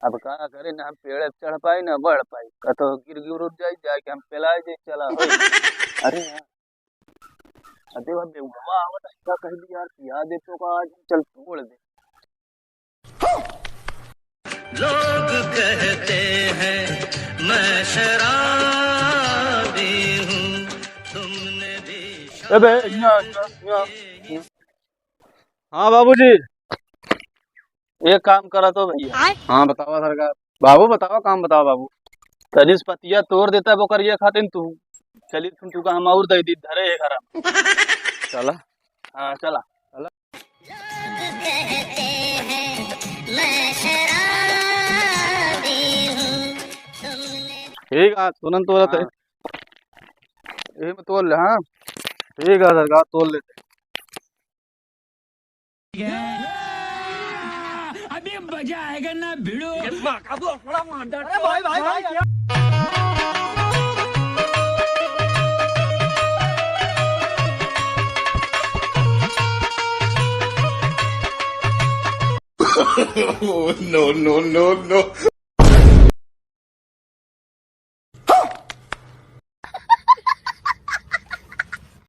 अब का करे ना हम पेड़ चढ़ पाई ना बढ़ पाई का तो गिर गिर उठ जाए जाके हम पेला जाए चला हो। अरे यार अरे वह बेववा आवत ऐसा कह दी यार पिया दे तो का आज चल तोड़ दे। लोग कहते हैं मैं शराबी हूँ, तुमने भी अबे यहाँ हाँ बाबूजी एक काम करा तो भैया। हाँ बताओ सरकार। बाबू बताओ काम बताओ बाबू। तरिस पतिया तोड़ देता है वो करिए खातिन तू चली तुम तू का हम और दे दी धरे है घर चला। हाँ चला चला। कहते हैं मैं शराबी हूँ, तुमने ठीक है तुरंत तोड़त है यही में तोड़ ले। हाँ ठीक है सरकार तोड़ लेते। अभी मजा आएगा ना भिड़ो। Oh, no, no, no, no.